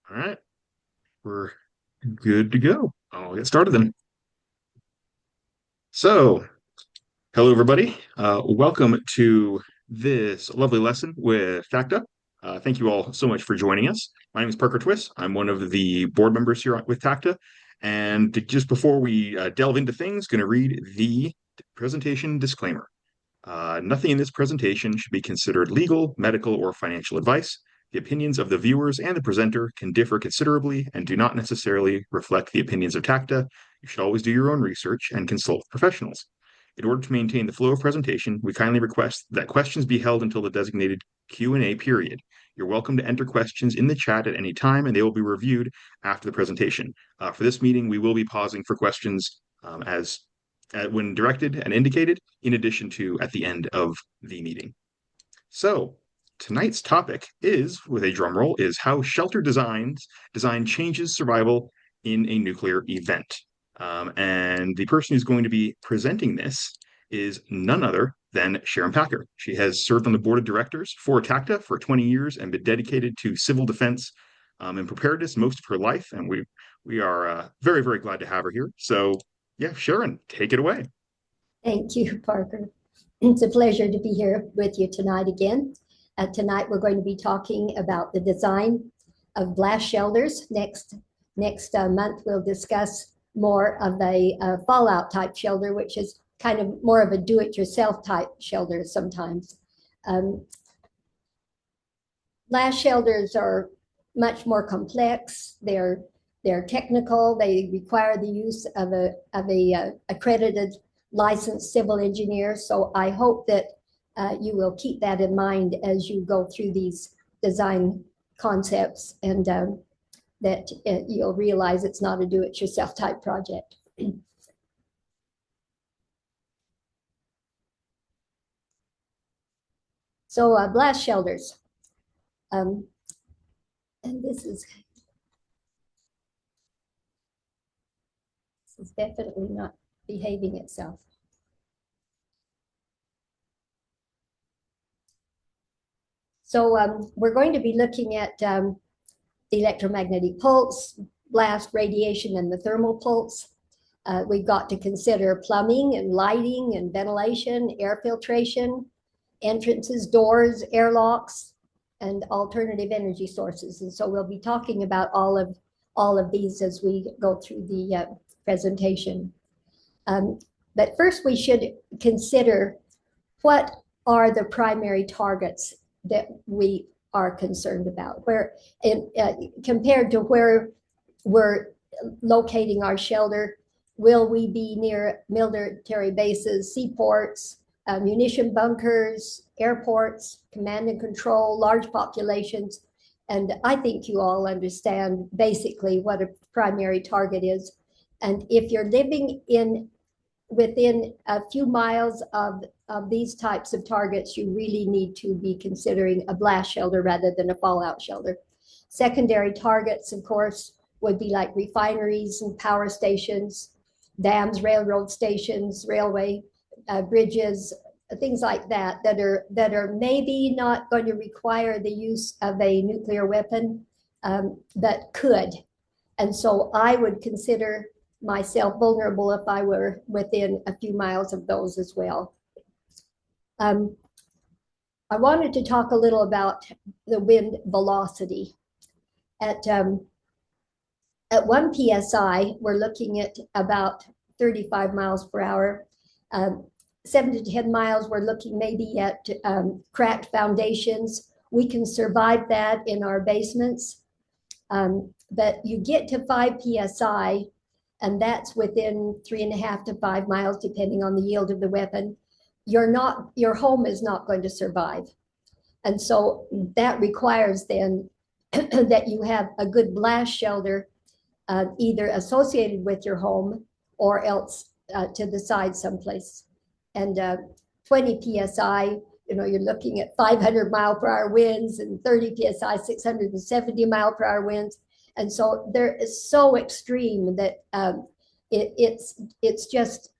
All right, we're good to go. I'll get started then. So, hello everybody. Welcome to this lovely lesson with TACDA. Thank you all so much for joining us. My name is Parker Twiss. I'm one of the board members here with TACDA. And just before we delve into things, going to read the presentation disclaimer. Nothing in this presentation should be considered legal, medical, or financial advice. The opinions of the viewers and the presenter can differ considerably and do not necessarily reflect the opinions of TACDA. You should always do your own research and consult professionals. In order to maintain the flow of presentation, we kindly request that questions be held until the designated Q&A period. You're welcome to enter questions in the chat at any time, and they will be reviewed after the presentation. For this meeting, we will be pausing for questions as when directed and indicated, in addition to at the end of the meeting. So tonight's topic is, with a drum roll, is how shelter design changes survival in a nuclear event. And the person who's going to be presenting this is none other than Sharon Packer. She has served on the board of directors for TACDA for 20 years and been dedicated to civil defense and preparedness most of her life. And we are very, very glad to have her here. So yeah, Sharon, take it away. Thank you, Parker. It's a pleasure to be here with you tonight again. Tonight we're going to be talking about the design of blast shelters. Next month we'll discuss more of a fallout type shelter, which is kind of more of a do-it-yourself type shelter sometimes. Blast shelters are much more complex. They're technical. They require the use of a accredited licensed civil engineer. So I hope that you will keep that in mind as you go through these design concepts, and that you'll realize it's not a do-it-yourself type project. So blast shelters. And this is definitely not behaving itself. So we're going to be looking at the electromagnetic pulse, blast radiation, and the thermal pulse. We've got to consider plumbing and lighting and ventilation, air filtration, entrances, doors, airlocks, and alternative energy sources. And so we'll be talking about all of these as we go through the presentation. But first we should consider what are the primary targets that we are concerned about, where compared to where we're locating our shelter. Will we be near military bases, seaports, munition bunkers, airports, command and control, large populations? And I think you all understand basically what a primary target is. And if you're living within a few miles of these types of targets, you really need to be considering a blast shelter rather than a fallout shelter. Secondary targets, of course, would be like refineries and power stations, dams, railroad stations, railway bridges, things like that are maybe not going to require the use of a nuclear weapon, but could. And so I would consider myself vulnerable if I were within a few miles of those as well. I wanted to talk a little about the wind velocity. At 1 psi, we're looking at about 35 miles per hour. 7 to 10 miles, we're looking maybe at cracked foundations. We can survive that in our basements. But you get to 5 psi, and that's within 3.5 to 5 miles, depending on the yield of the weapon. Your home is not going to survive. And so that requires then that you have a good blast shelter, either associated with your home or else to the side someplace. And 20 psi, you're looking at 500 mile per hour winds, and 30 psi, 670 mile per hour winds. And so they're so extreme that it's just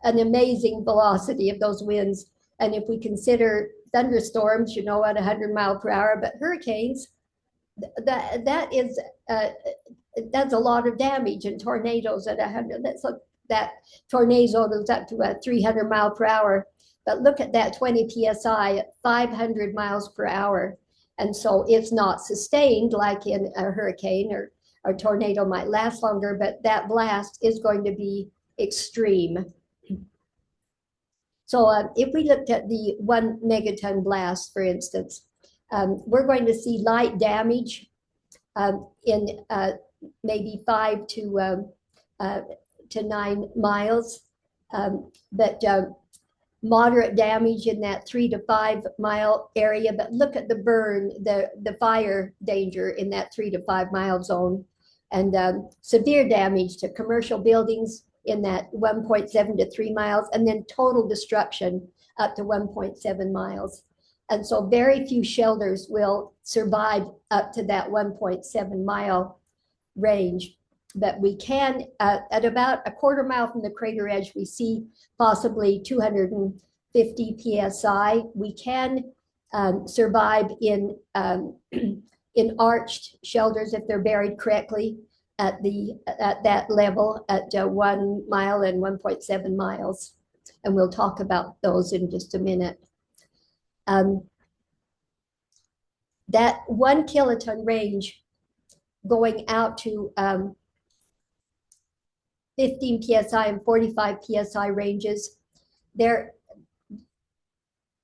an amazing velocity of those winds. And if we consider thunderstorms, at 100 mile per hour, but hurricanes, that is that's a lot of damage in tornadoes at 100. Let's look that tornado goes up to a 300 mile per hour. But look at that 20 psi at 500 miles per hour. And so it's not sustained like in a hurricane or a tornado might last longer, but that blast is going to be extreme. So if we looked at the 1 megaton blast, for instance, we're going to see light damage in maybe 5 to 9 miles, but moderate damage in that 3 to 5 mile area. But look at the burn, the fire danger in that 3 to 5 mile zone, and severe damage to commercial buildings in that 1.7 to 3 miles, and then total destruction up to 1.7 miles. And so very few shelters will survive up to that 1.7 mile range. But we can, at about a quarter mile from the crater edge, we see possibly 250 psi. We can survive in arched shelters if they're buried correctly at that level at 1 mile and 1.7 miles. And we'll talk about those in just a minute. That 1 kiloton range going out to 15 psi and 45 psi ranges,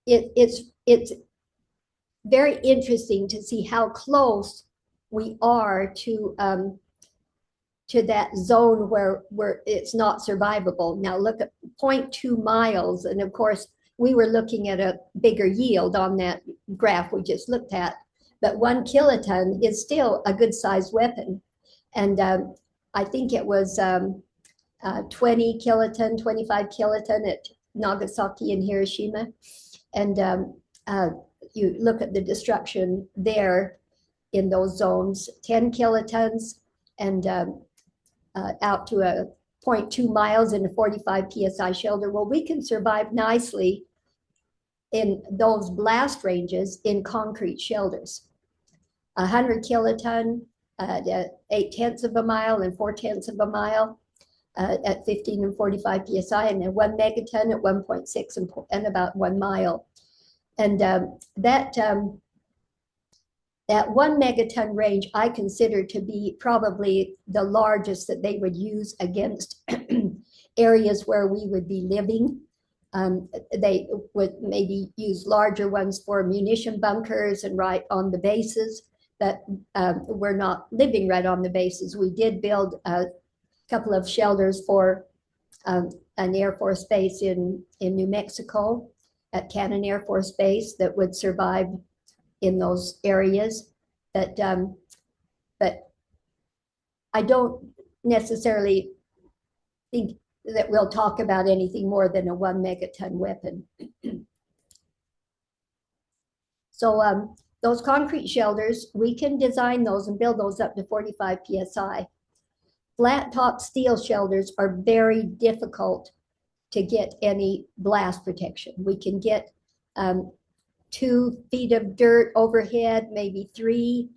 it's very interesting to see how close we are to that zone where it's not survivable. Now look at 0.2 miles, and of course we were looking at a bigger yield on that graph we just looked at, but 1 kiloton is still a good sized weapon. And I think it was 20 kiloton, 25 kiloton at Nagasaki and Hiroshima. And you look at the destruction there in those zones, 10 kilotons and out to a 0.2 miles in a 45 psi shelter. Well, we can survive nicely in those blast ranges in concrete shelters. 100 kiloton at 0.8 of a mile and 0.4 of a mile at 15 and 45 psi, and then 1 megaton at 1.6 and about 1 mile. And that 1 megaton range I consider to be probably the largest that they would use against areas where we would be living. They would maybe use larger ones for munition bunkers and right on the bases, but we're not living right on the bases. We did build a couple of shelters for an Air Force base in New Mexico at Cannon Air Force Base that would survive in those areas. But I don't necessarily think that we'll talk about anything more than a 1 megaton weapon. So those concrete shelters, we can design those and build those up to 45 psi. Flat top steel shelters are very difficult to get any blast protection. We can get 2 feet of dirt overhead, maybe 3.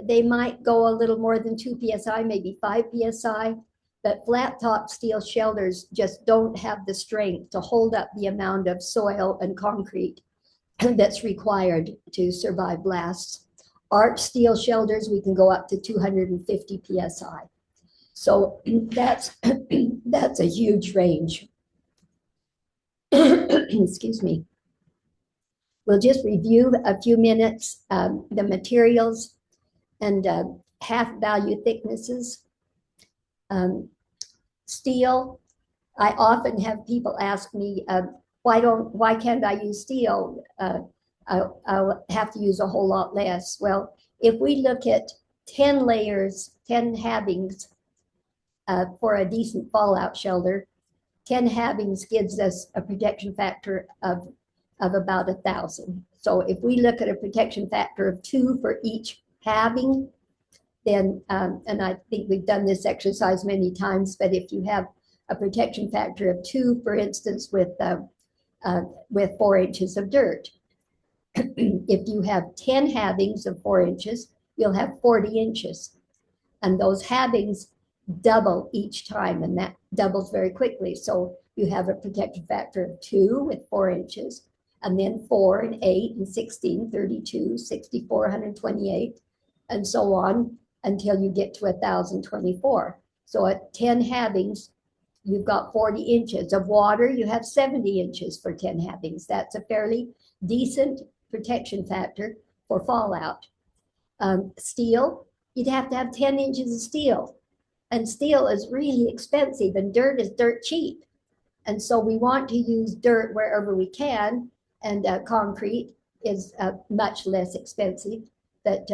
They might go a little more than 2 psi, maybe 5 psi, but flat top steel shelters just don't have the strength to hold up the amount of soil and concrete that's required to survive blasts. Arch steel shelters, we can go up to 250 psi. So that's a huge range. Excuse me. We'll just review a few minutes the materials and half value thicknesses. Steel, I often have people ask me, why can't I use steel? I'll have to use a whole lot less. Well, if we look at 10 layers, 10 halvings for a decent fallout shelter, 10 halvings gives us a protection factor of about 1,000. So if we look at a protection factor of 2 for each halving, then, and I think we've done this exercise many times, but if you have a protection factor of 2, for instance, with 4 inches of dirt, If you have 10 halvings of 4 inches, you'll have 40 inches. And those halvings double each time, and that doubles very quickly. So you have a protection factor of 2 with 4 inches, and then 4 and 8 and 16, 32, 64, 128, and so on until you get to 1,024. So at 10 halvings, you've got 40 inches. Of water, you have 70 inches for 10 halvings. That's a fairly decent protection factor for fallout. Steel, you'd have to have 10 inches of steel. And steel is really expensive, and dirt is dirt cheap. And so we want to use dirt wherever we can, and concrete is much less expensive. But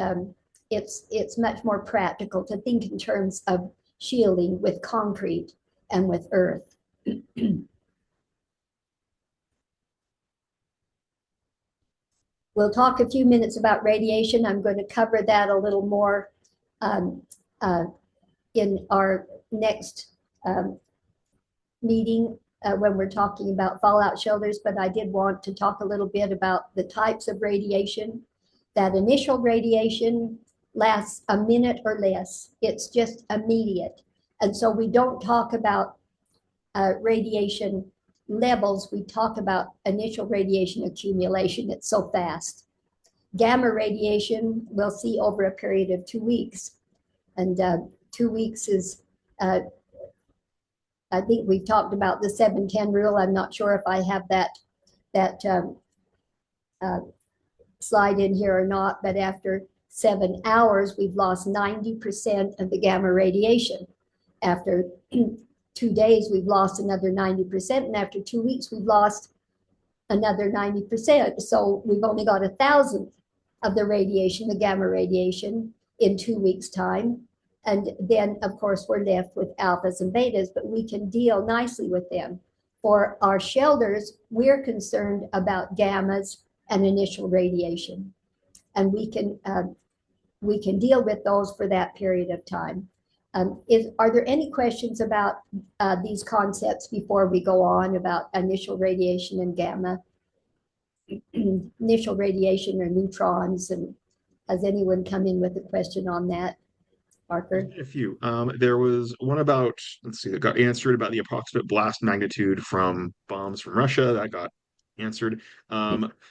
it's much more practical to think in terms of shielding with concrete and with earth. We'll talk a few minutes about radiation. I'm going to cover that a little more in our next meeting when we're talking about fallout shelters, but I did want to talk a little bit about the types of radiation. That initial radiation lasts a minute or less. It's just immediate. And so we don't talk about radiation levels, we talk about initial radiation accumulation. It's so fast. Gamma radiation we'll see over a period of 2 weeks. And 2 weeks is, I think we've talked about the 7-10 rule. I'm not sure if I have that slide in here or not, but after 7 hours, we've lost 90% of the gamma radiation. After 2 days, we've lost another 90%, and after 2 weeks, we've lost another 90%. So we've only got 1,000th of the radiation, the gamma radiation, in 2 weeks' time. And then, of course, we're left with alphas and betas, but we can deal nicely with them. For our shelters, we're concerned about gammas and initial radiation, and we can deal with those for that period of time. Are there any questions about these concepts before we go on about initial radiation and gamma? Initial radiation or neutrons, and has anyone come in with a question on that? Parker? A few. There was one about, let's see, that got answered about the approximate blast magnitude from bombs from Russia. That got answered.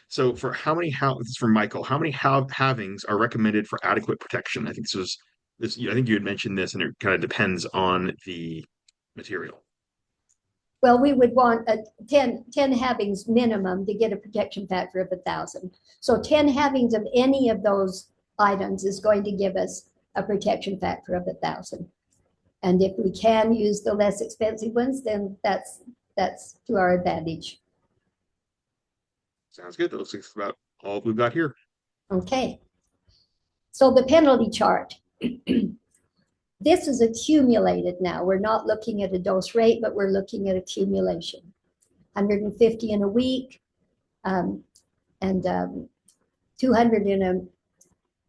So for this is from Michael, how many halvings are recommended for adequate protection? I think I think you had mentioned this, and it kind of depends on the material. Well, we would want 10 halvings minimum to get a protection factor of 1,000. So 10 halvings of any of those items is going to give us a protection factor of 1,000. And if we can use the less expensive ones, then that's to our advantage. Sounds good. That looks like about all we've got here. Okay. So the penalty chart. This is accumulated now. We're not looking at a dose rate, but we're looking at accumulation. 150 in a week, and 200 in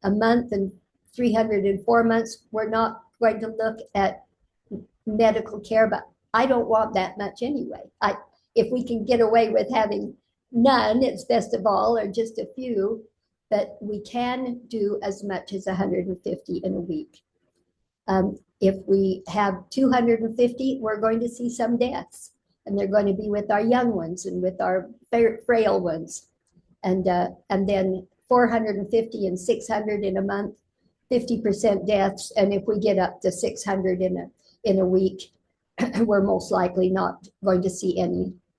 a month, and 300 in 4 months. We're not going to look at medical care, but I don't want that much anyway. If we can get away with having none, it's best of all, or just a few, but we can do as much as 150 in a week. If we have 250, we're going to see some deaths, and they're going to be with our young ones and with our frail ones. And then 450 and 600 in a month, 50% deaths. And if we get up to 600 in a week, we're most likely not going to see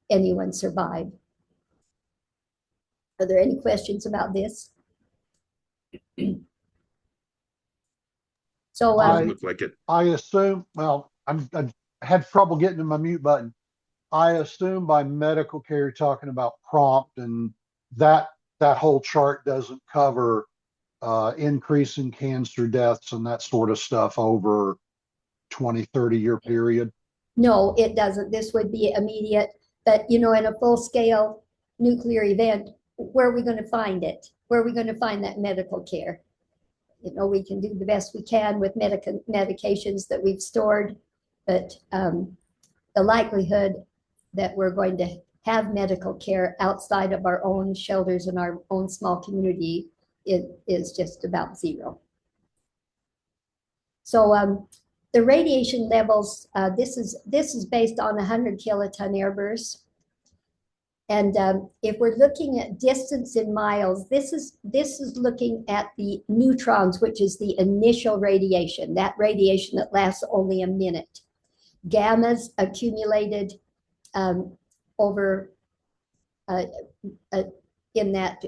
anyone survive. Are there any questions about this? So Look like it. I assume, well, I had trouble getting to my mute button. I assume by medical care, you're talking about prompt, and that whole chart doesn't cover increase in cancer deaths and that sort of stuff over 20, 30-year period. No, it doesn't. This would be immediate, but in a full-scale nuclear event, where are we going to find it? Where are we going to find that medical care? We can do the best we can with medications that we've stored, but the likelihood that we're going to have medical care outside of our own shelters and our own small community is just about zero. So the radiation levels, this is based on 100 kiloton airbursts. And if we're looking at distance in miles, this is looking at the neutrons, which is the initial radiation, that radiation that lasts only a minute. Gammas accumulated over in that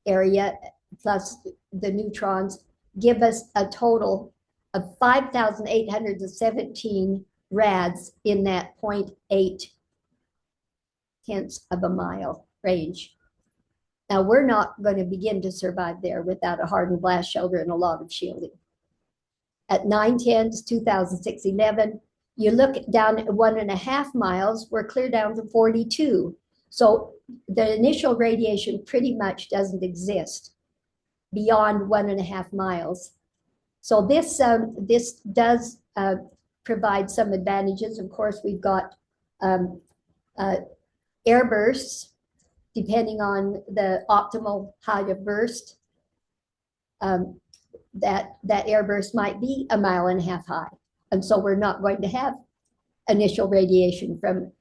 area, plus the neutrons, give us a total of 5,817 rads in that 0.8 tenths of a mile range. Now, we're not going to begin to survive there without a hardened blast shelter and a lot of shielding. At 9/10, 2006-11, you look down at 1.5 miles, we're clear down to 42. So the initial radiation pretty much doesn't exist beyond 1.5 miles. So this does provide some advantages. Of course, we've got air bursts, depending on the optimal height of burst. That air burst might be 1.5 miles high. And so we're not going to have initial radiation from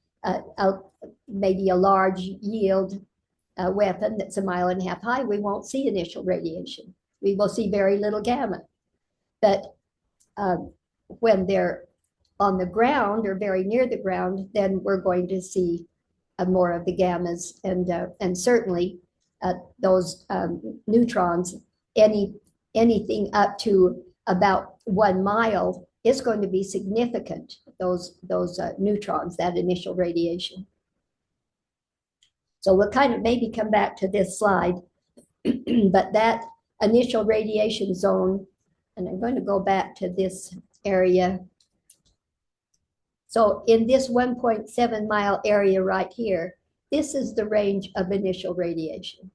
maybe a large yield weapon that's 1.5 miles high. We won't see initial radiation. We will see very little gamma. But when they're on the ground or very near the ground, then we're going to see more of the gammas, and certainly those neutrons, anything up to about 1 mile is going to be significant, those neutrons, that initial radiation. So we'll kind of maybe come back to this slide, but that initial radiation zone, and I'm going to go back to this area. So in this 1.7 mile area right here, this is the range of initial radiation.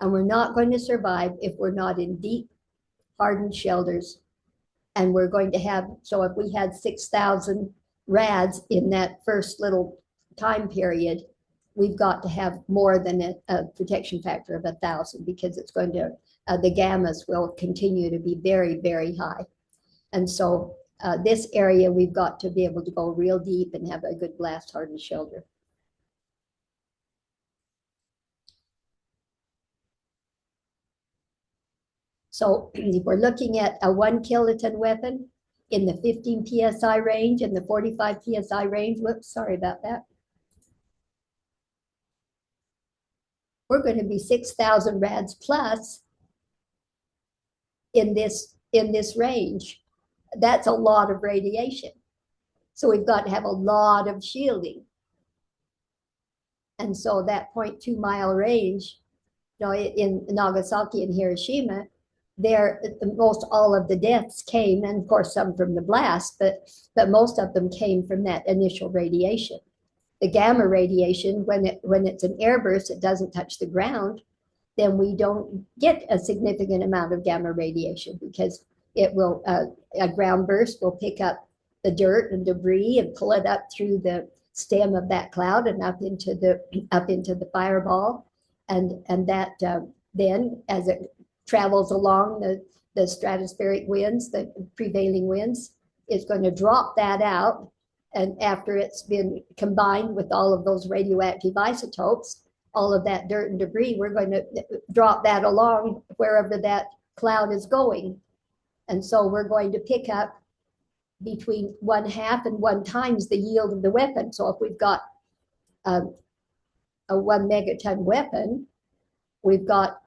And we're not going to survive if we're not in deep, hardened shelters. And we're going to have, so if we had 6,000 rads in that first little time period, we've got to have more than a protection factor of 1,000, because it's going to, the gammas will continue to be very, very high. And so this area, we've got to be able to go real deep and have a good blast hardened shelter. So if we're looking at a 1 kiloton weapon in the 15 PSI range and the 45 PSI range, whoops, sorry about that. We're going to be 6,000 rads plus in this range. That's a lot of radiation. So we've got to have a lot of shielding. And so that 0.2 mile range, you know, in Nagasaki and Hiroshima, there most all of the deaths came, and of course some from the blast, but most of them came from that initial radiation. The gamma radiation, when it's an airburst, it doesn't touch the ground, then we don't get a significant amount of gamma radiation, because it will a ground burst will pick up the dirt and debris and pull it up through the stem of that cloud and up into the fireball, and that then as it travels along the stratospheric winds, the prevailing winds, it's going to drop that out. And after it's been combined with all of those radioactive isotopes, all of that dirt and debris, we're going to drop that along wherever that cloud is going. And so we're going to pick up between 1/2 and 1 times the yield of the weapon. So if we've got a 1 megaton weapon, we've got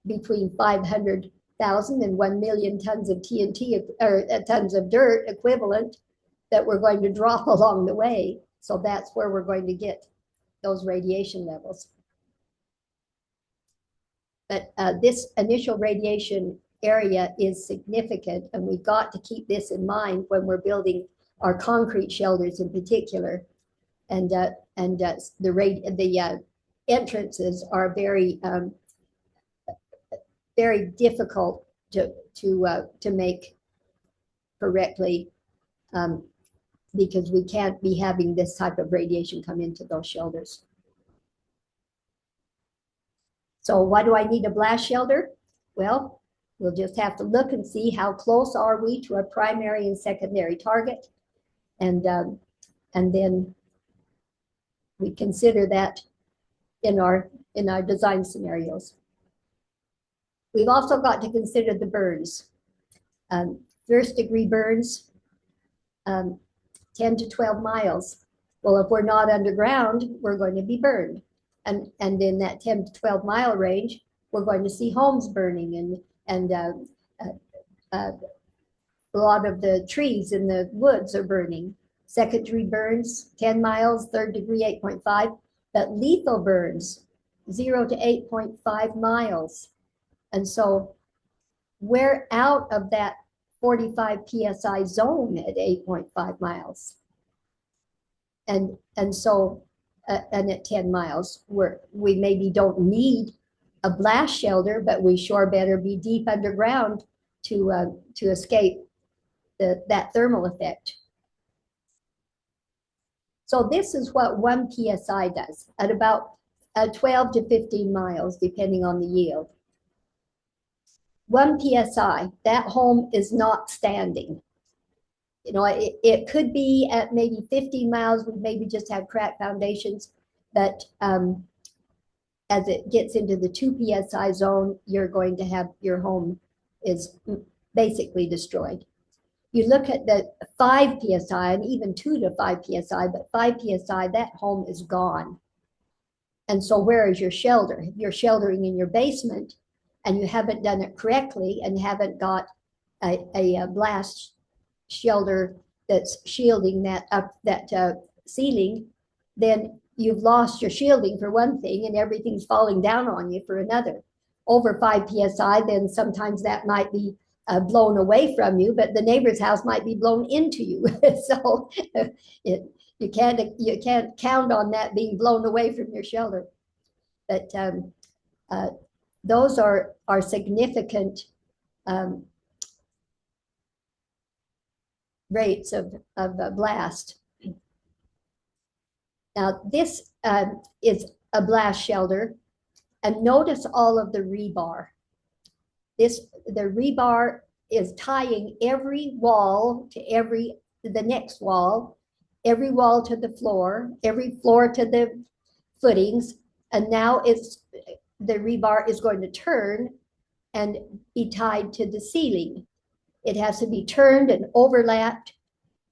between 500,000 and 1 million tons of TNT, or tons of dirt equivalent, that we're going to drop along the way. So that's where we're going to get those radiation levels. But this initial radiation area is significant, and we've got to keep this in mind when we're building our concrete shelters in particular. And the entrances are very very difficult to make correctly because we can't be having this type of radiation come into those shelters. So why do I need a blast shelter? Well, we'll just have to look and see how close are we to a primary and secondary target, and then we consider that in our design scenarios. We've also got to consider the burns. First degree burns, 10 to 12 miles. Well, if we're not underground, we're going to be burned. And in that 10 to 12 mile range, we're going to see homes burning, and a lot of the trees in the woods are burning. Second degree burns, 10 miles, third degree, 8.5, but lethal burns, 0 to 8.5 miles. And so we're out of that 45 PSI zone at 8.5 miles. And so, and at 10 miles, we maybe don't need a blast shelter, but we sure better be deep underground to escape that thermal effect. So this is what 1 PSI does at about 12 to 15 miles, depending on the yield. 1 PSI, that home is not standing. You know, it could be at maybe 15 miles, we maybe just have cracked foundations, but as it gets into the 2 PSI zone, you're going to have, your home is basically destroyed. You look at the 5 PSI and even 2 to 5 PSI, but 5 PSI, that home is gone. And so where is your shelter? If you're sheltering in your basement and you haven't done it correctly and haven't got a blast shelter that's shielding that ceiling, then you've lost your shielding for one thing, and everything's falling down on you for another. Over 5 PSI, then sometimes that might be blown away from you, but the neighbor's house might be blown into you. So you can't count on that being blown away from your shelter. But those are significant rates of blast. Now this is a blast shelter, and notice all of the rebar. The rebar is tying every wall to the next wall, every wall to the floor, every floor to the footings, and now the rebar is going to turn and be tied to the ceiling. It has to be turned and overlapped,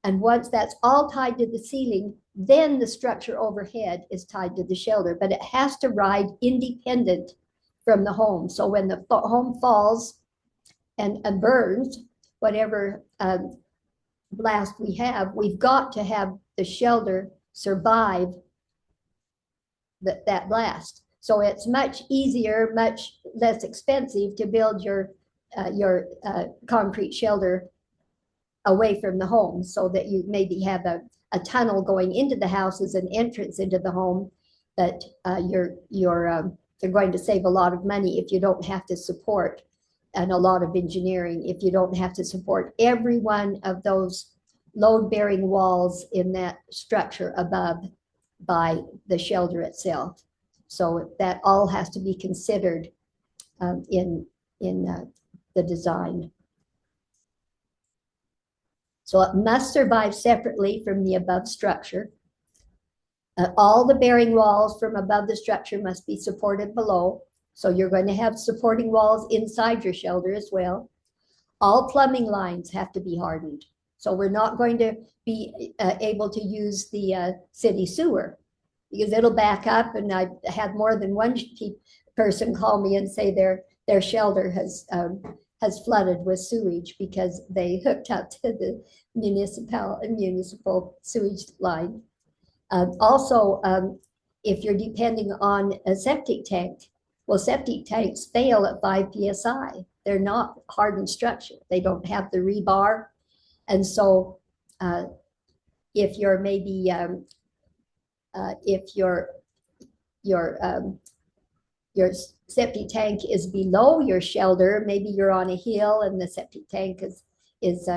and once that's all tied to the ceiling, then the structure overhead is tied to the shelter, but it has to ride independent from the home. So when the home falls and burns, whatever blast we have, we've got to have the shelter survive that blast. So it's much easier, much less expensive to build your concrete shelter away from the home, so that you maybe have a tunnel going into the house as an entrance into the home, but you're going to save a lot of money if you don't have to support, and a lot of engineering if you don't have to support every one of those load-bearing walls in that structure above by the shelter itself. So that all has to be considered in the design. So it must survive separately from the above structure. All the bearing walls from above the structure must be supported below. So you're going to have supporting walls inside your shelter as well. All plumbing lines have to be hardened. So we're not going to be able to use the city sewer, because it'll back up. And I've had more than one person call me and say their shelter has flooded with sewage because they hooked up to the municipal sewage line. Also, if you're depending on a septic tank, well, septic tanks fail at 5 PSI. They're not hardened structure. They don't have the rebar. And so if you're maybe, if your septic tank is below your shelter, maybe you're on a hill and the septic tank is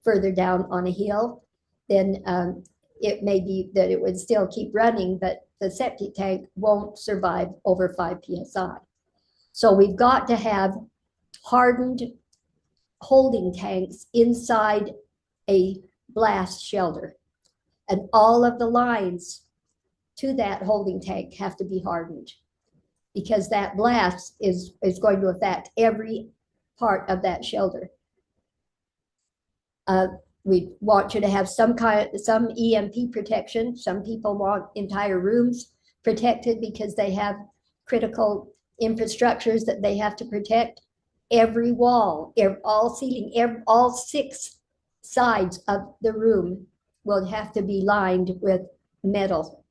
further down on a hill, then it may be that it would still keep running, but the septic tank won't survive over 5 psi. So we've got to have hardened holding tanks inside a blast shelter. And all of the lines to that holding tank have to be hardened, because that blast is going to affect every part of that shelter. We want you to have some EMP protection. Some people want entire rooms protected because they have critical infrastructures that they have to protect. Every wall, all ceiling, all 6 sides of the room will have to be lined with metal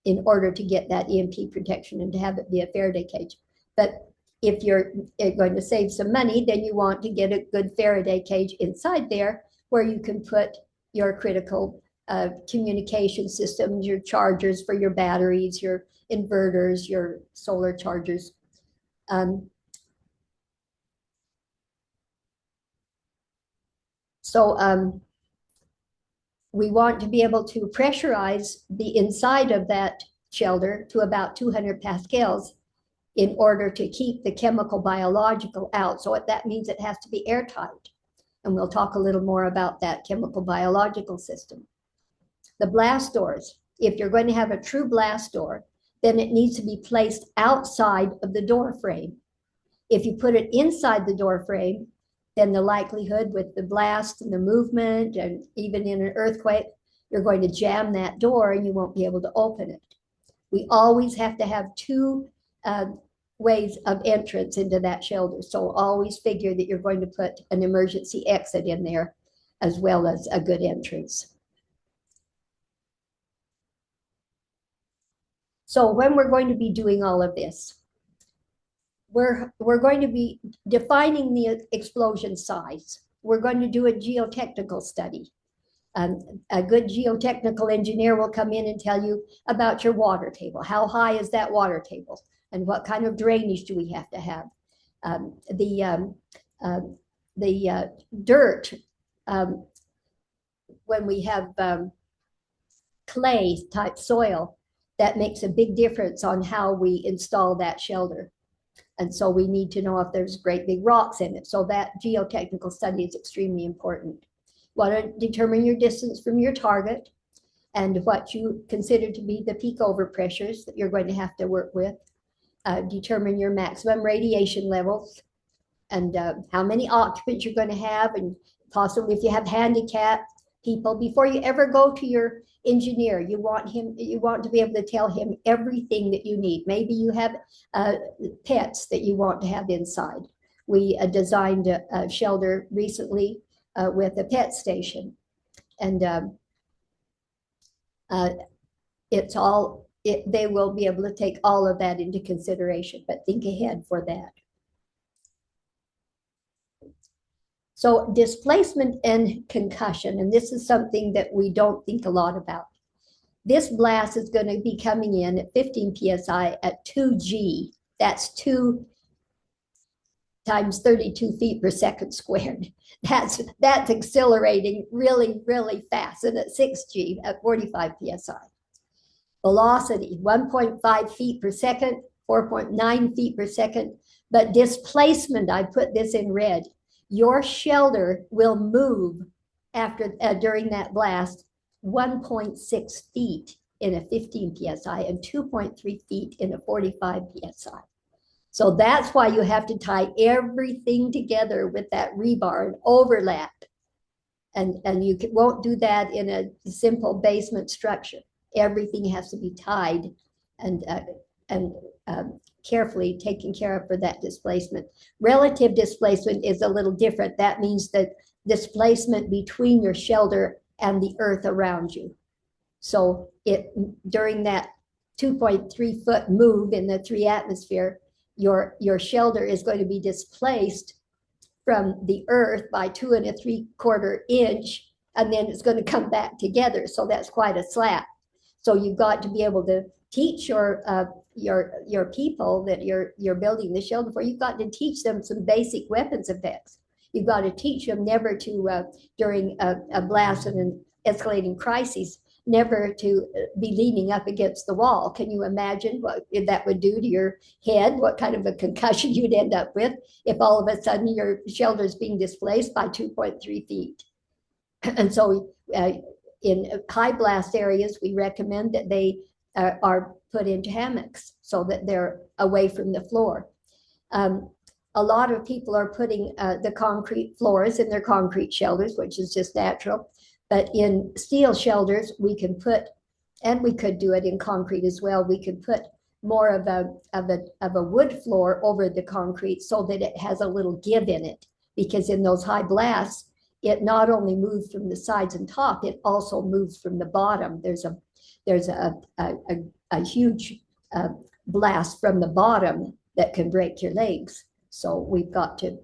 in order to get that EMP protection and to have it be a Faraday cage. But if you're going to save some money, then you want to get a good Faraday cage inside there where you can put your critical communication systems, your chargers for your batteries, your inverters, your solar chargers. We want to be able to pressurize the inside of that shelter to about 200 pascals in order to keep the chemical biological out. So that means it has to be airtight. And we'll talk a little more about that chemical biological system. The blast doors, if you're going to have a true blast door, then it needs to be placed outside of the door frame. If you put it inside the door frame, then the likelihood with the blast and the movement, and even in an earthquake, you're going to jam that door and you won't be able to open it. We always have to have 2 ways of entrance into that shelter. So always figure that you're going to put an emergency exit in there as well as a good entrance. So when we're going to be doing all of this, we're going to be defining the explosion size. We're going to do a geotechnical study. A good geotechnical engineer will come in and tell you about your water table. How high is that water table? And what kind of drainage do we have to have? The dirt, when we have clay type soil, that makes a big difference on how we install that shelter. And so we need to know if there's great big rocks in it. So that geotechnical study is extremely important. You want to determine your distance from your target and what you consider to be the peak overpressures that you're going to have to work with. Determine your maximum radiation levels and how many occupants you're going to have, and possibly if you have handicapped people. Before you ever go to your engineer, you want to be able to tell him everything that you need. Maybe you have pets that you want to have inside. We designed a shelter recently with a pet station, and they will be able to take all of that into consideration, but think ahead for that. So displacement and concussion, and this is something that we don't think a lot about. This blast is going to be coming in at 15 psi at 2G. That's 2 times 32 feet per second squared. That's accelerating really, really fast. And at 6G at 45 psi. Velocity, 1.5 feet per second, 4.9 feet per second. But displacement, I put this in red. Your shelter will move during that blast 1.6 feet in a 15 psi and 2.3 feet in a 45 psi. So that's why you have to tie everything together with that rebar and overlap. And you won't do that in a simple basement structure. Everything has to be tied and carefully taken care of for that displacement. Relative displacement is a little different. That means that displacement between your shelter and the earth around you. So during that 2.3 foot move in the 3 atmosphere, your shelter is going to be displaced from the earth by 2 3/4 inch, and then it's going to come back together. So that's quite a slap. So you've got to be able to teach your people that you're building the shelter for. You've got to teach them some basic weapons effects. You've got to teach them never to during a blast and escalating crises, never to be leaning up against the wall. Can you imagine what that would do to your head? What kind of a concussion you'd end up with if all of a sudden your shelter is being displaced by 2.3 feet? And so in high blast areas, we recommend that they are put into hammocks so that they're away from the floor. A lot of people are putting the concrete floors in their concrete shelters, which is just natural. But in steel shelters, we can put, and we could do it in concrete as well, we could put more of a wood floor over the concrete so that it has a little give in it. Because in those high blasts, it not only moves from the sides and top, it also moves from the bottom. There's a huge blast from the bottom that can break your legs. So we've got to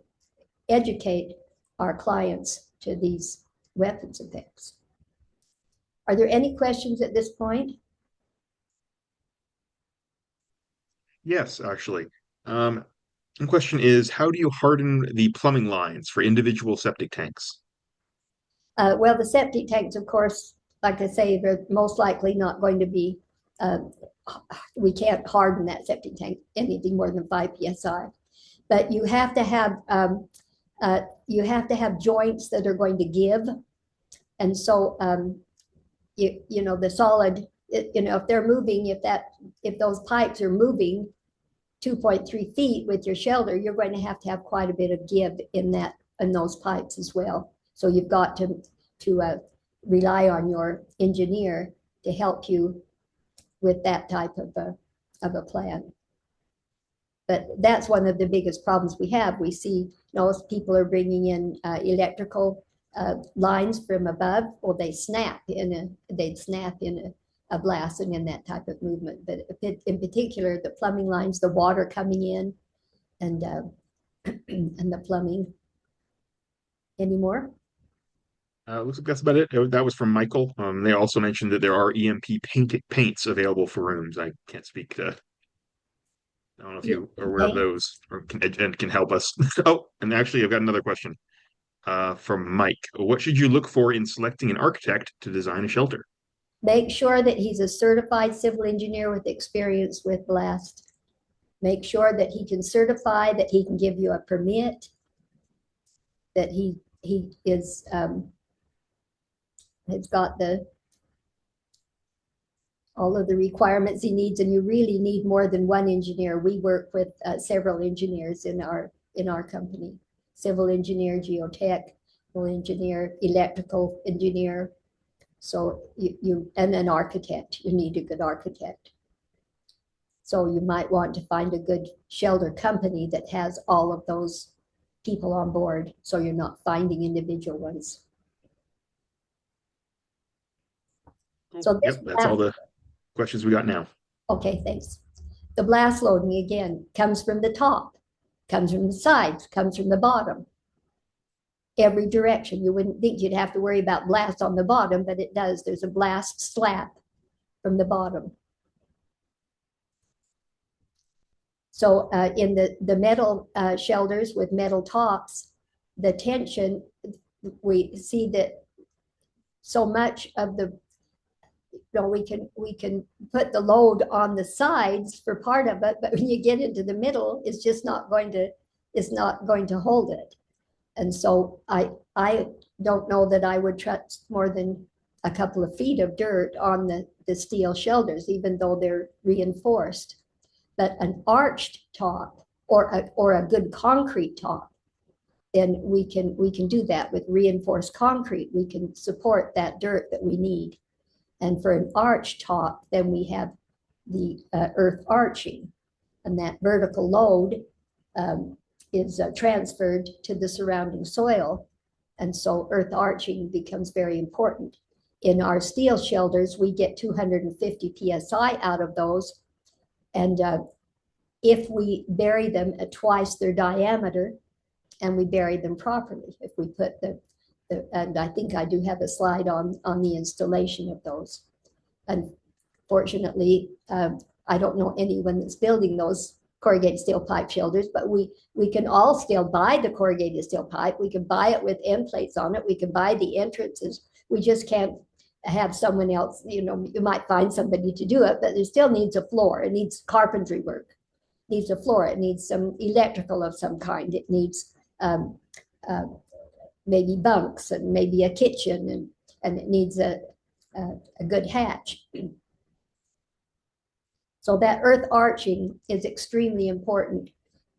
educate our clients to these weapons effects. Are there any questions at this point? Yes, actually. The question is, how do you harden the plumbing lines for individual septic tanks? Well, the septic tanks, of course, like I say, they're most likely not going to be, we can't harden that septic tank anything more than 5 psi. But you have to have joints that are going to give. And so, you know, the solid, you know, if they're moving, if those pipes are moving 2.3 feet with your shelter, you're going to have quite a bit of give in those pipes as well. So you've got to rely on your engineer to help you with that type of a plan. But that's one of the biggest problems we have. We see, you know, people are bringing in electrical lines from above, or they'd snap in a blast and in that type of movement. But in particular, the plumbing lines, the water coming in, and and the plumbing. Any more? Looks like that's about it. That was from Michael. They also mentioned that there are EMP paints available for rooms. I can't speak to. I don't know if you are aware of those or can help us. Oh, and actually, I've got another question from Mike. What should you look for in selecting an architect to design a shelter? Make sure that he's a certified civil engineer with experience with blast. Make sure that he can certify, that he can give you a permit, that he is has got all of the requirements he needs, and you really need more than one engineer. We work with several engineers in our company: civil engineer, geotech, engineer, electrical engineer. So you and an architect. You need a good architect. So you might want to find a good shelter company that has all of those people on board, so you're not finding individual ones. So yep, that's all the questions we got now. Okay, thanks. The blast loading, again, comes from the top, comes from the sides, comes from the bottom. Every direction. You wouldn't think you'd have to worry about blast on the bottom, but it does. There's a blast slap from the bottom. So in the metal shelters with metal tops, the tension, we see that so much of the, you know, we can put the load on the sides for part of it, but when you get into the middle, it's just not going to hold it. And so I don't know that I would trust more than a couple of feet of dirt on the steel shelters, even though they're reinforced. But an arched top or a good concrete top, then we can do that with reinforced concrete. We can support that dirt that we need. And for an arched top, then we have the earth arching, and that vertical load is transferred to the surrounding soil. And so earth arching becomes very important. In our steel shelters, we get 250 psi out of those. And if we bury them at twice their diameter, and we bury them properly, if we put and I think I do have a slide on the installation of those. Unfortunately, I don't know anyone that's building those corrugated steel pipe shelters, but we can all still buy the corrugated steel pipe. We can buy it with end plates on it. We can buy the entrances. We just can't have someone else, you might find somebody to do it, but it still needs a floor. It needs carpentry work, it needs a floor, it needs some electrical of some kind, it needs um, uh, maybe bunks and maybe a kitchen, and it needs a good hatch. So that earth arching is extremely important,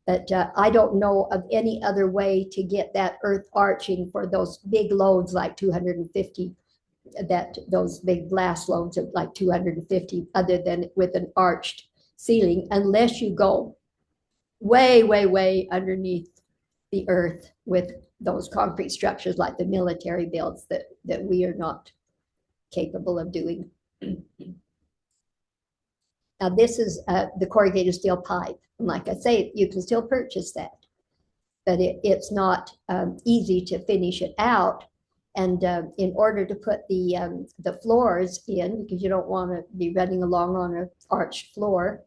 but I don't know of any other way to get that earth arching for those big loads like 250, that those big blast loads of like 250, other than with an arched ceiling, unless you go way, way, way underneath the earth with those concrete structures like the military builds that we are not capable of doing. Now this is the corrugated steel pipe. And like I say, you can still purchase that, but it's not easy to finish it out. And in order to put the floors in, because you don't want to be running along on an arched floor,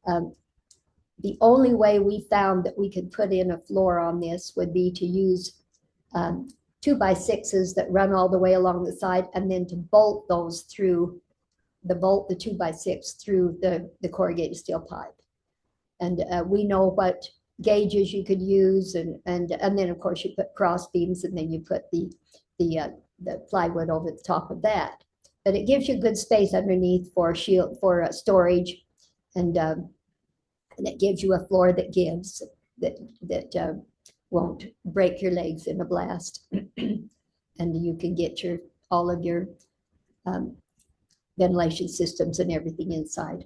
the only way we found that we could put in a floor on this would be to use 2x6s that run all the way along the side, and then to bolt those through the 2x6 through the corrugated steel pipe. And we know what gauges you could use, and then of course you put cross beams, and then you put the plywood over the top of that. But it gives you good space underneath for storage, and it gives you a floor that gives, that won't break your legs in a blast, and you can get all of your ventilation systems and everything inside.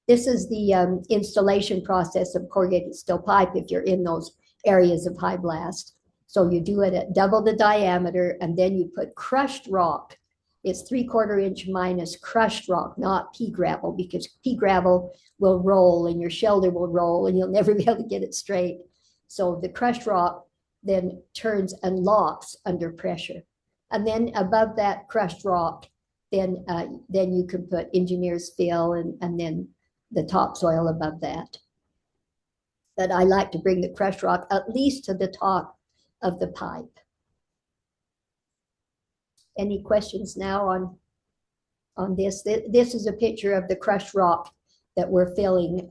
This is the installation process of corrugated steel pipe if you're in those areas of high blast. So you do it at double the diameter, and then you put crushed rock. It's 3/4 inch minus crushed rock, not pea gravel, because pea gravel will roll and your shelter will roll and you'll never be able to get it straight. So the crushed rock then turns and locks under pressure. And then above that crushed rock, then you can put engineer's fill, and then the topsoil above that. But I like to bring the crushed rock at least to the top of the pipe. Any questions now on this? This is a picture of the crushed rock that we're filling,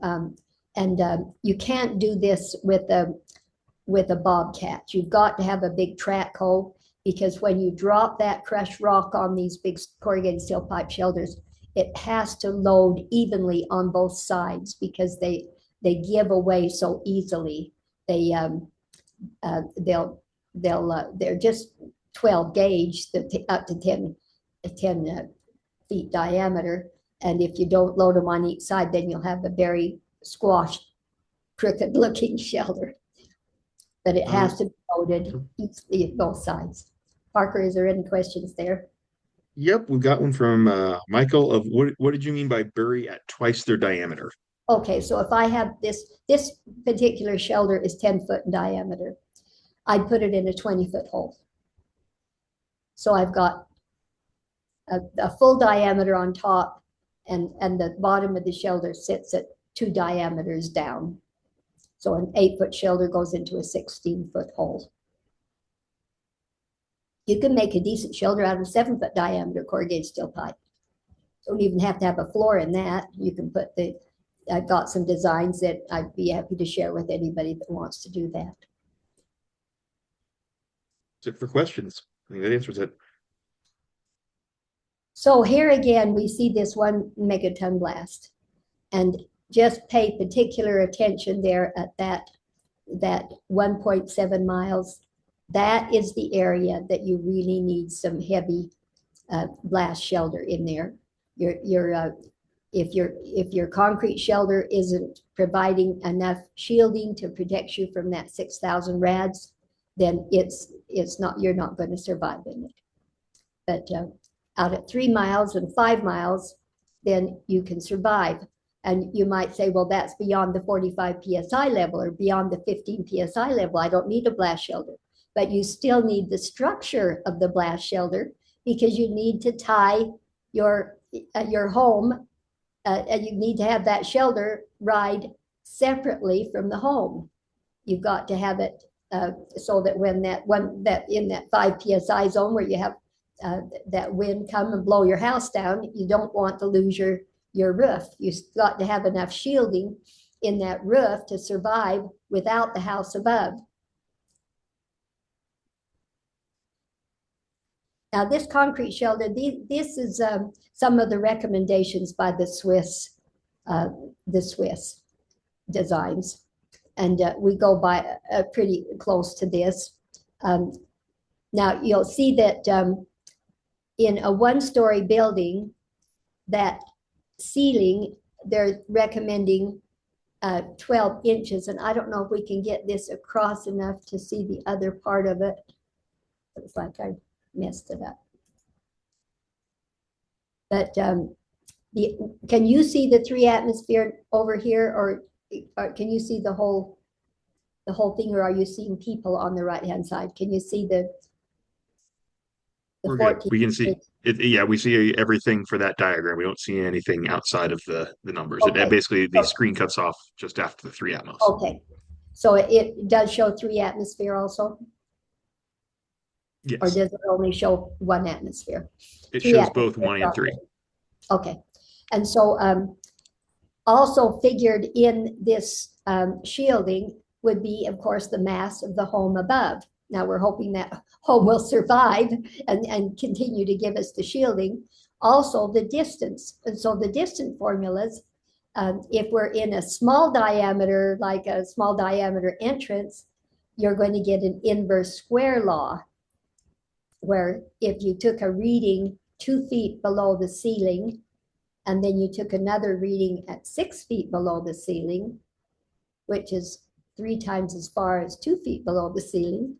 and you can't do this with a bobcat. You've got to have a big track hoe, because when you drop that crushed rock on these big corrugated steel pipe shelters, it has to load evenly on both sides, because they give away so easily. They're just 12 gauge, up to 10 feet diameter, and if you don't load them on each side, then you'll have a very squashed, crooked looking shelter. But it has to be loaded equally at both sides. Parker, is there any questions there? Yep, we've got one from Michael of what did you mean by bury at twice their diameter? Okay, so if I have this particular shelter is 10 foot in diameter, I'd put it in a 20-foot hole. So I've got a full diameter on top, and the bottom of the shelter sits at 2 diameters down. So an 8-foot shelter goes into a 16-foot hole. You can make a decent shelter out of 7-foot diameter corrugated steel pipe. Don't even have to have a floor in that. You can put I've got some designs that I'd be happy to share with anybody that wants to do that. That's it for questions. I think that answers it. So here again, we see this 1 megaton blast, and just pay particular attention there at that 1.7 miles. That is the area that you really need some heavy blast shelter in there. If your concrete shelter isn't providing enough shielding to protect you from that 6,000 rads, then you're not going to survive in it. But out at 3 miles and 5 miles, then you can survive. And you might say, well, that's beyond the 45 PSI level or beyond the 15 PSI level. I don't need a blast shelter. But you still need the structure of the blast shelter, because you need to tie your home, and you need to have that shelter ride separately from the home. You've got to have it so that when that in that 5 psi zone where you have that wind come and blow your house down, you don't want to lose your roof. You've got to have enough shielding in that roof to survive without the house above. Now, this concrete shelter, this is some of the recommendations by the Swiss designs, and we go by pretty close to this. Now, you'll see that in a one-story building, that ceiling, they're recommending 12 inches, and I don't know if we can get this across enough to see the other part of it. Looks like I messed it up. But can you see the 3 atmosphere over here, or can you see the whole thing, or are you seeing people on the right-hand side? Can you see the We're 14? good. We can see it. Yeah, we see everything for that diagram. We don't see anything outside of the numbers. Okay. Basically, the screen cuts off just after the 3 atmos. Okay, so it does show 3 atmosphere also? Yes. Or does it only show 1 atmosphere? It shows both 1 and 3. Okay, and so also figured in this shielding would be, of course, the mass of the home above. Now we're hoping that home will survive and continue to give us the shielding. Also the distance, and so the distance formulas, if we're in a small diameter, like a small diameter entrance, you're going to get an inverse square law, where if you took a reading 2 feet below the ceiling, and then you took another reading at 6 feet below the ceiling, which is 3 times as far as 2 feet below the ceiling,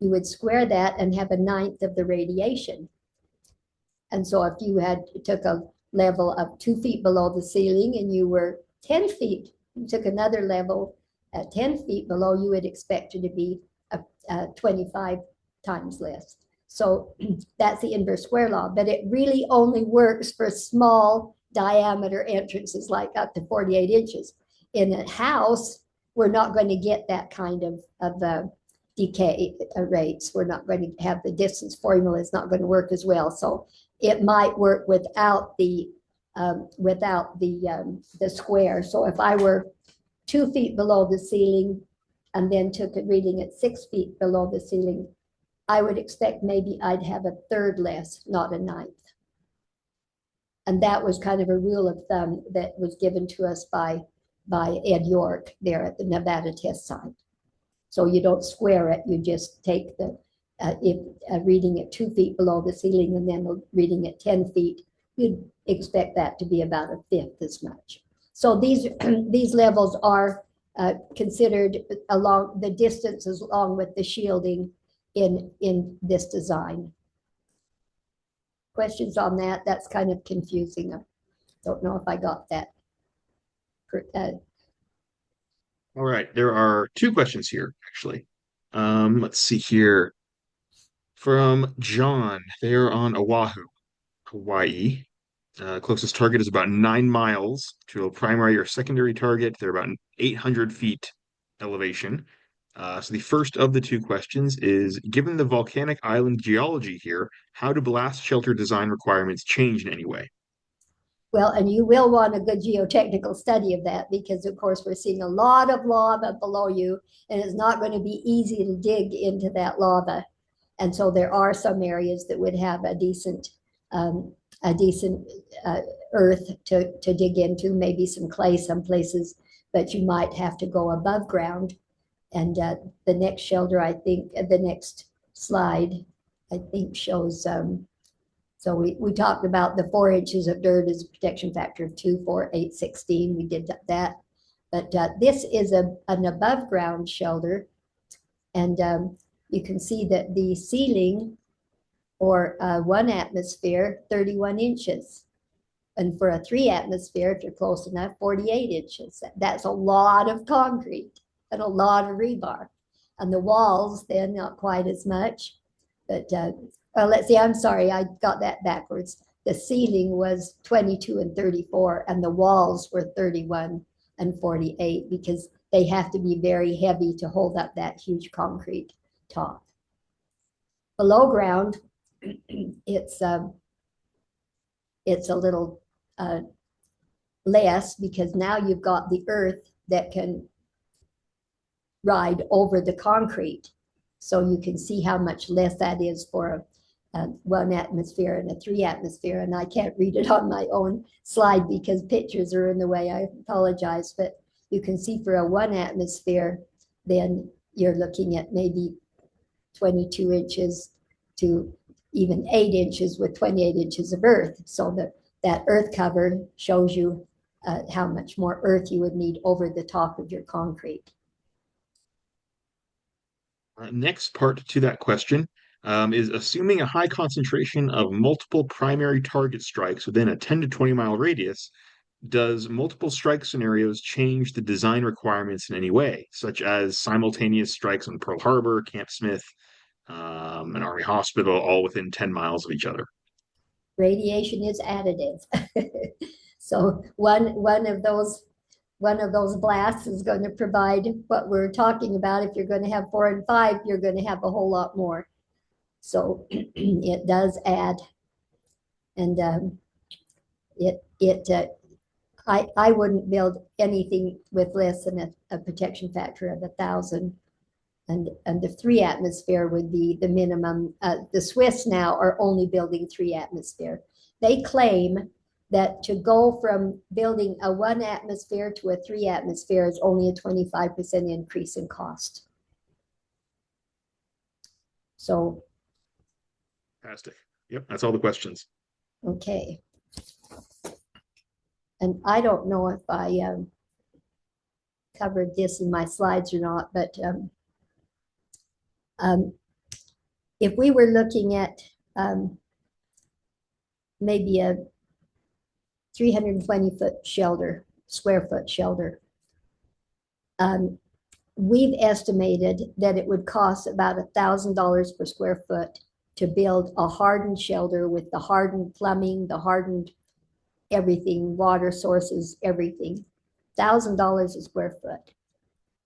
you would square that and have 1/9 of the radiation. And so if you took a level of 2 feet below the ceiling and you were 10 feet, you took another level at 10 feet below, you would expect it to be 25 times less. So that's the inverse square law, but it really only works for small diameter entrances, like up to 48 inches. In a house, we're not going to get that kind of decay rates. We're not going to have the distance formula is not going to work as well. So it might work without the square. So if I were 2 feet below the ceiling and then took a reading at 6 feet below the ceiling, I would expect maybe I'd have 1/3 less, not 1/9. And that was kind of a rule of thumb that was given to us by Ed York there at the Nevada test site. So you don't square it, you just take the reading at 2 feet below the ceiling and then reading at 10 feet, you'd expect that to be about 1/5 as much. So these levels are considered along the distances along with the shielding in this design. Questions on that? That's kind of confusing. I don't know if I got that. All right, there are 2 questions here, actually. Let's see here. From John, they are on Oahu, Hawaii. Closest target is about 9 miles to a primary or secondary target. They're about 800 feet elevation. So the first of the 2 questions is, given the volcanic island geology here, how do blast shelter design requirements change in any way? Well, and you will want a good geotechnical study of that, because of course we're seeing a lot of lava below you, and it's not going to be easy to dig into that lava. And so there are some areas that would have a decent earth to dig into, maybe some clay some places, but you might have to go above ground. And the next shelter, I think, the next slide, I think shows, so we talked about the 4 inches of dirt as a protection factor of 2, 4, 8, 16. We did that. But this is an above ground shelter. And you can see that the ceiling for 1 atmosphere, 31 inches. And for a 3 atmosphere, if you're close enough, 48 inches. That's a lot of concrete and a lot of rebar. And the walls, then, not quite as much. But let's see, I'm sorry, I got that backwards. The ceiling was 22 and 34, and the walls were 31 and 48 because they have to be very heavy to hold up that huge concrete top. Below ground, it's a little less because now you've got the earth that can ride over the concrete. So you can see how much less that is for a 1 atmosphere and a 3 atmosphere. And I can't read it on my own slide because pictures are in the way. I apologize, but you can see for a 1 atmosphere, then you're looking at maybe 22 inches to even 8 inches with 28 inches of earth. So that earth cover shows you how much more earth you would need over the top of your concrete. Next part to that question is assuming a high concentration of multiple primary target strikes within a 10 to 20 mile radius, does multiple strike scenarios change the design requirements in any way, such as simultaneous strikes on Pearl Harbor, Camp Smith, an Army hospital, all within 10 miles of each other? Radiation is additive. So one of those blasts is going to provide what we're talking about. If you're going to have 4 and 5, you're going to have a whole lot more. So it does add, and I wouldn't build anything with less than a protection factor of 1,000, and the 3 atmosphere would be the minimum. The Swiss now are only building 3 atmosphere. They claim that to go from building a 1 atmosphere to a 3 atmosphere is only a 25% increase in cost. So. Fantastic. Yep, that's all the questions. Okay. And I don't know if I covered this in my slides or not, but if we were looking at maybe a 320-foot shelter, square foot shelter, we've estimated that it would cost about $1,000 per square foot to build a hardened shelter with the hardened plumbing, the hardened everything, water sources, everything. $1,000 a square foot.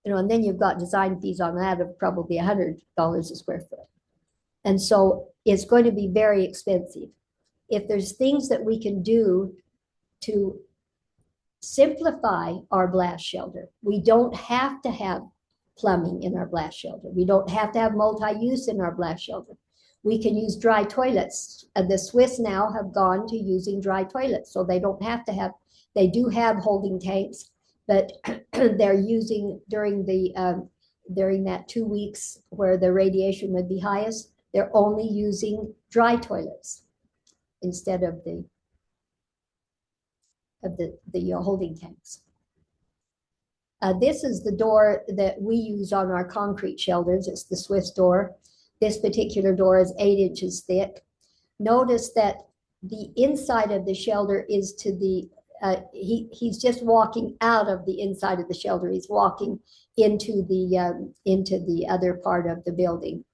And then you've got design fees on that of probably $100 a square foot. And so it's going to be very expensive. If there's things that we can do to simplify our blast shelter, we don't have to have plumbing in our blast shelter. We don't have to have multi-use in our blast shelter. We can use dry toilets. The Swiss now have gone to using dry toilets, so they don't have to have, they do have holding tanks, but they're using during that 2 weeks where the radiation would be highest, they're only using dry toilets instead of the holding tanks. This is the door that we use on our concrete shelters. It's the Swiss door. This particular door is 8 inches thick. Notice that the inside of the shelter is to the, he's just walking out of the inside of the shelter. He's walking into the other part of the building.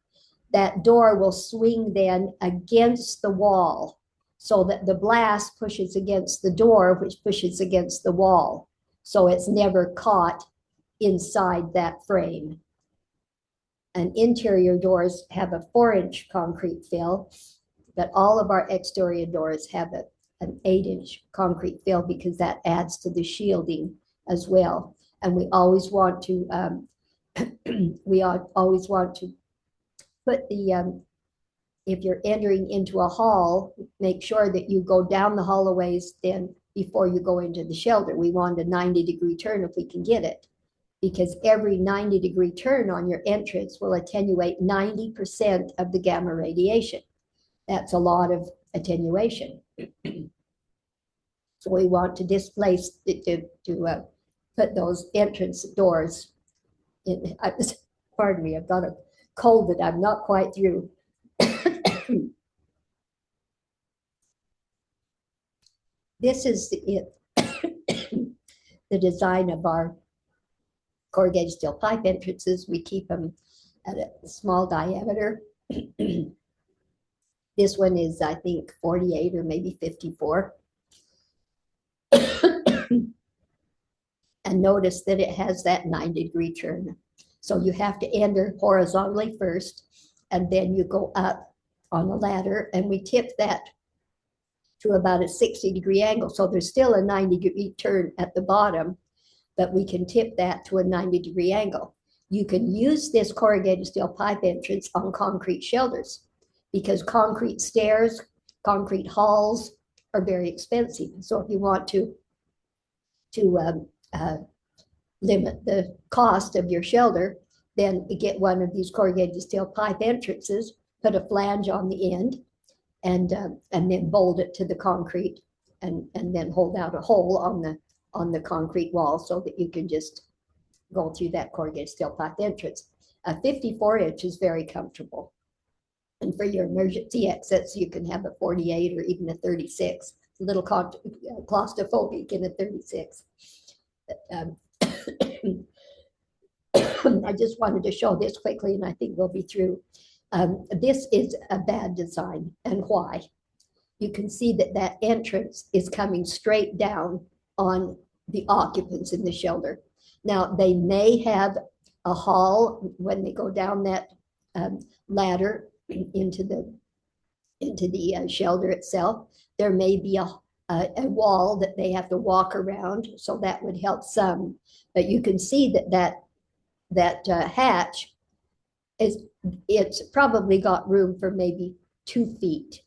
That door will swing then against the wall so that the blast pushes against the door, which pushes against the wall. So it's never caught inside that frame. And interior doors have a 4-inch concrete fill, but all of our exterior doors have an 8-inch concrete fill because that adds to the shielding as well. And we always want to put the if you're entering into a hall, make sure that you go down the hallways then before you go into the shelter. We want a 90-degree turn if we can get it, because every 90-degree turn on your entrance will attenuate 90% of the gamma radiation. That's a lot of attenuation. So we want to displace, to put those entrance doors in. Pardon me, I've got a cold that I'm not quite through. This is the design of our corrugated steel pipe entrances. We keep them at a small diameter. This one is, I think, 48 or maybe 54. And And notice that it has that 90-degree turn. So you have to enter horizontally first, and then you go up on the ladder, and we tip that to about a 60-degree angle. So there's still a 90-degree turn at the bottom, but we can tip that to a 90-degree angle. You can use this corrugated steel pipe entrance on concrete shelters because concrete stairs, concrete halls are very expensive. So if you want to limit the cost of your shelter, then get one of these corrugated steel pipe entrances, put a flange on the end, and then bolt it to the concrete, and then hold out a hole on the concrete wall so that you can just go through that corrugated steel pipe entrance. A 54-inch is very comfortable. And for your emergency exits, you can have a 48 or even a 36. It's a little claustrophobic in a 36. I just wanted to show this quickly, and I think we'll be through. This is a bad design, and why? You can see that that entrance is coming straight down on the occupants in the shelter. Now, they may have a hall when they go down that ladder into the shelter itself. There may be a wall that they have to walk around, so that would help some. But you can see that hatch it's probably got room for maybe 2 feet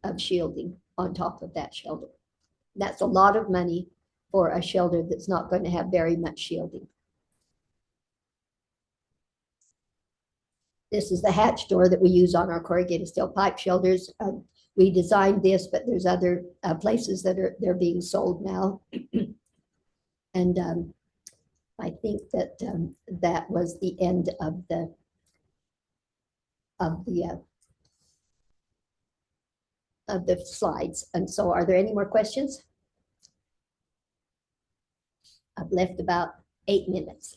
of shielding on top of that shelter. That's a lot of money for a shelter that's not going to have very much shielding. This is the hatch door that we use on our corrugated steel pipe shelters. We designed this, but there's other places that they're being sold now. And I think that that was the end of the slides. And so, are there any more questions? I've left about 8 minutes.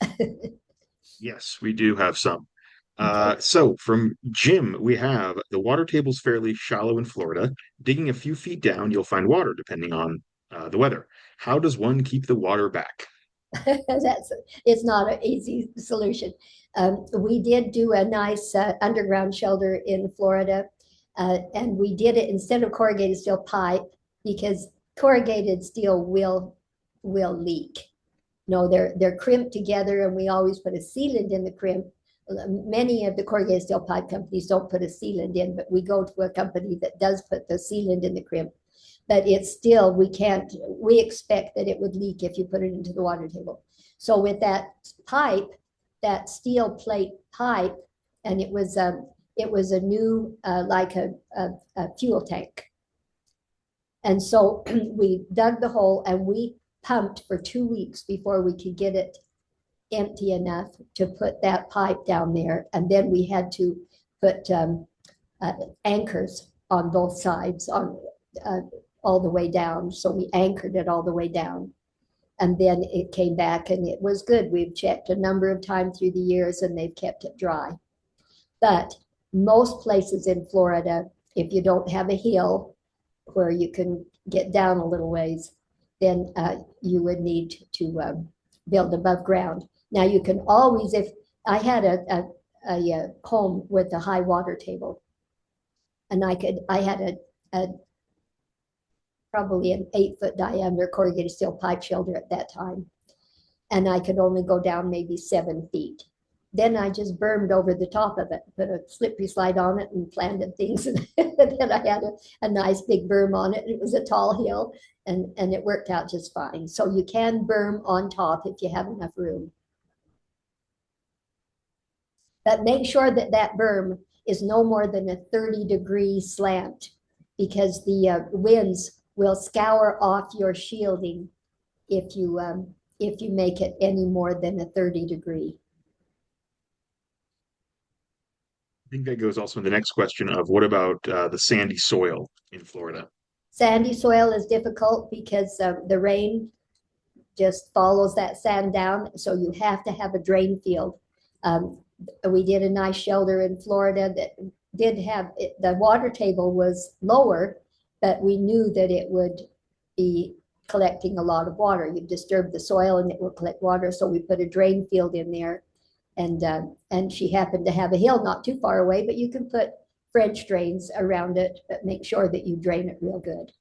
Yes, we do have some. Okay. So from Jim, we have the water table's fairly shallow in Florida. Digging a few feet down, you'll find water depending on the weather. How does one keep the water back? It's not an easy solution. We did do a nice underground shelter in Florida, and we did it instead of corrugated steel pipe because corrugated steel will leak. No, they're crimped together, and we always put a sealant in the crimp. Many of the corrugated steel pipe companies don't put a sealant in, but we go to a company that does put the sealant in the crimp. But it's still, we expect that it would leak if you put it into the water table. So with that pipe, that steel plate pipe, and it was a new, like a fuel tank. And so we dug the hole and we pumped for 2 weeks before we could get it empty enough to put that pipe down there. And then we had to put anchors on both sides on all the way down. So we anchored it all the way down. And then it came back and it was good. We've checked a number of times through the years and they've kept it dry. But most places in Florida, if you don't have a hill where you can get down a little ways, then you would need to build above ground. Now you can always, if I had a home with a high water table, and I had a probably an 8-foot diameter corrugated steel pipe shelter at that time, and I could only go down maybe 7 feet. Then I just bermed over the top of it, put a slippery slide on it and planted things. And then I had a nice big berm on it. It was a tall hill and it worked out just fine. So you can berm on top if you have enough room. But make sure that that berm is no more than a 30-degree slant because the winds will scour off your shielding if you make it any more than a 30-degree. I think that goes also in the next question of what about the sandy soil in Florida? Sandy soil is difficult because the rain just follows that sand down. So you have to have a drain field. We did a nice shelter in Florida that did have the water table was lower, but we knew that it would be collecting a lot of water. You disturb the soil and it will collect water. So we put a drain field in there, and she happened to have a hill not too far away, but you can put French drains around it, but make sure that you drain it real good.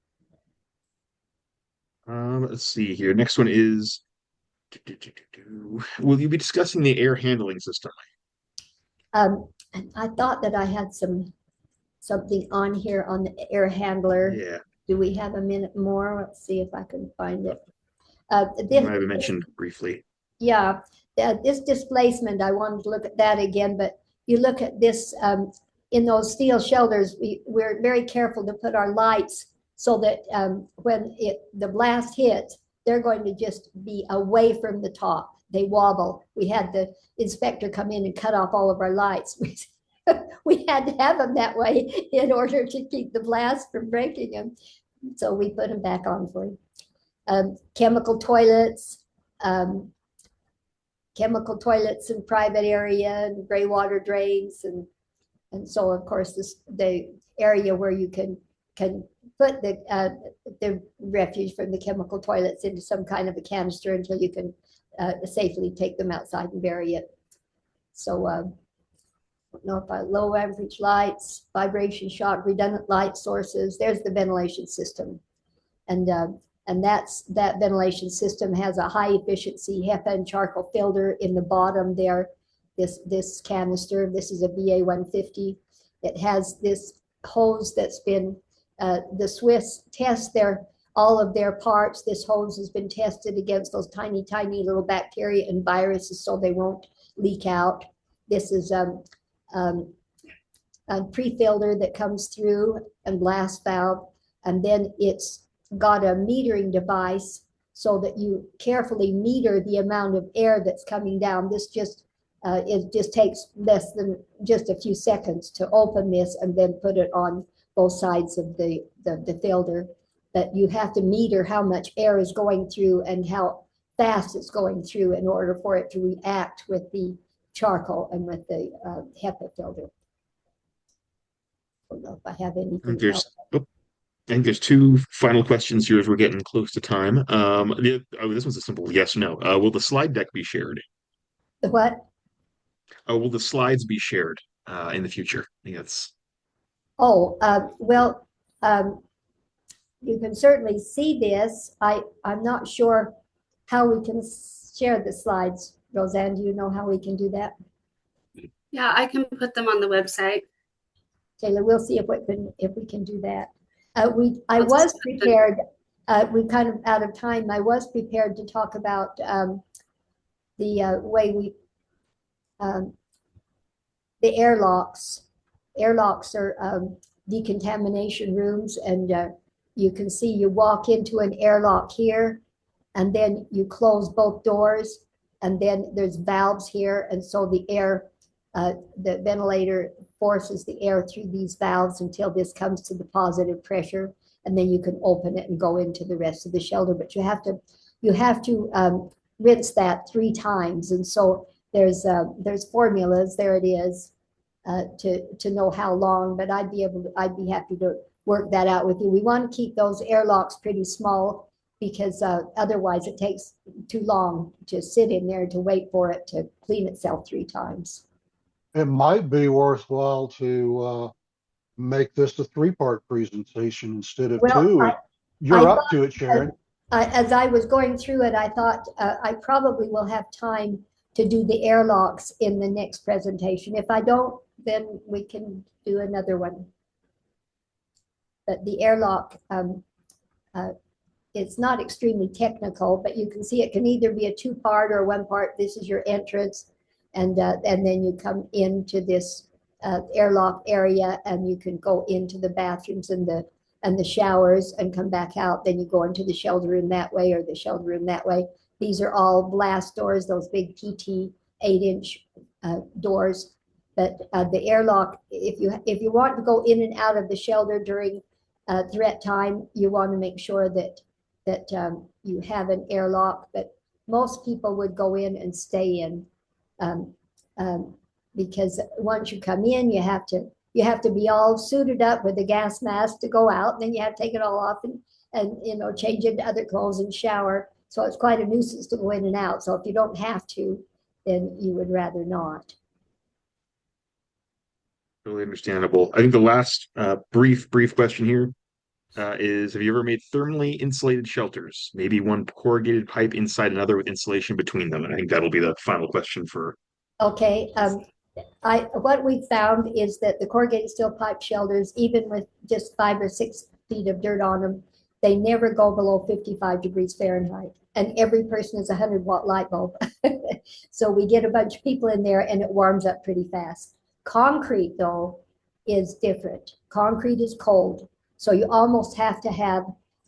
Let's see here. Next one is, will you be discussing the air handling system? And I thought that I had something on here on the air handler. Yeah, Do we have a minute more? Let's see if I can find it. you might have mentioned briefly. Yeah, this displacement, I wanted to look at that again, but you look at this in those steel shelters, we're very careful to put our lights so that when the blast hits, they're going to just be away from the top. They wobble. We had the inspector come in and cut off all of our lights. We had to have them that way in order to keep the blast from breaking them. So we put them back on for you. Chemical toilets, in private area, and gray water drains, and so of course the area where you can put the refuse from the chemical toilets into some kind of a canister until you can safely take them outside and bury it. So I don't know if low amperage lights, vibration shock, redundant light sources. There's the ventilation system, and that ventilation system has a high efficiency HEPA and charcoal filter in the bottom there. This canister, this is a BA 150. It has this hose that's been, the Swiss test all of their parts. This hose has been tested against those tiny, tiny little bacteria and viruses so they won't leak out. This is a pre-filter that comes through and blast valve, and then it's got a metering device so that you carefully meter the amount of air that's coming down. This it just takes less than just a few seconds to open this and then put it on both sides of the filter. But you have to meter how much air is going through and how fast it's going through in order for it to react with the charcoal and with the HEPA filter. I don't know if I have anything else. I think there's two final questions here as we're getting close to time. This one's a simple yes, no. Will the slide deck be shared? The what? Will the slides be shared in the future? I think that's. Oh, well, you can certainly see this. I'm not sure how we can share the slides. Roseanne, do you know how we can do that? Yeah, I can put them on the website. Taylor, we'll see if we can do that. I was prepared. We kind of out of time. I was prepared to talk about the way we the airlocks. Airlocks are decontamination rooms, and you can see you walk into an airlock here, and then you close both doors, and then there's valves here, and so the air, the ventilator forces the air through these valves until this comes to the positive pressure, and then you can open it and go into the rest of the shelter. But you have to rinse that 3 times, and so there's formulas. There it is to know how long. But I'd be happy to work that out with you. We want to keep those airlocks pretty small because otherwise it takes too long to sit in there to wait for it to clean itself 3 times. It might be worthwhile to make this a 3-part presentation instead of 2. You're up to it, Sharon. As I was going through it, I thought I probably will have time to do the airlocks in the next presentation. If I don't, then we can do another one. But the airlock, it's not extremely technical, but you can see it can either be a 2-part or 1-part. This is your entrance, and then you come into this airlock area, and you can go into the bathrooms and the showers and come back out. Then you go into the shelter room that way or the shelter room that way. These are all blast doors, those big PT 8-inch doors. But the airlock, if you want to go in and out of the shelter during threat time, you want to make sure that you have an airlock. But most people would go in and stay in because once you come in, you have to be all suited up with a gas mask to go out, and then you have to take it all off and change into other clothes and shower. So it's quite a nuisance to go in and out. So if you don't have to, then you would rather not. Totally understandable. I think the last brief question here is, have you ever made thermally insulated shelters? Maybe one corrugated pipe inside another with insulation between them. And I think that'll be the final question for. Okay. What we found is that the corrugated steel pipe shelters, even with just 5 or 6 feet of dirt on them, they never go below 55 degrees Fahrenheit. And every person is a 100-watt light bulb. So we get a bunch of people in there and it warms up pretty fast. Concrete, though, is different. Concrete is cold. So you almost have to have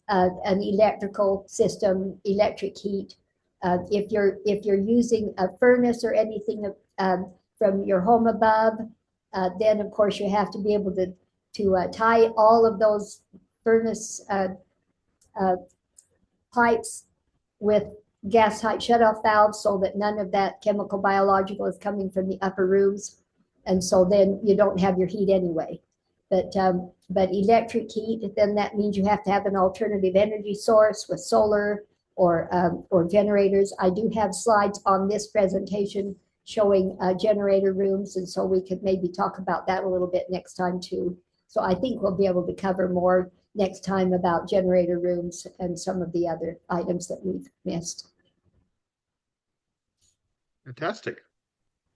an electrical system, electric heat. If you're using a furnace or anything from your home above, then of course you have to be able to tie all of those furnace pipes with gas tight shutoff valves so that none of that chemical biological is coming from the upper rooms, and so then you don't have your heat anyway. But electric heat, then that means you have to have an alternative energy source with solar or generators. I do have slides on this presentation showing generator rooms, and so we could maybe talk about that a little bit next time too. So I think we'll be able to cover more next time about generator rooms and some of the other items that we've missed. Fantastic.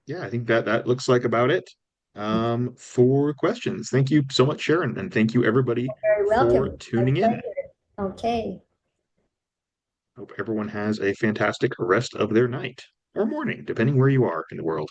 Yeah, I think that looks like about it for questions. Thank you so much, Sharon, and thank you everybody Very for welcome. tuning in. Okay. Hope everyone has a fantastic rest of their night or morning, depending where you are in the world.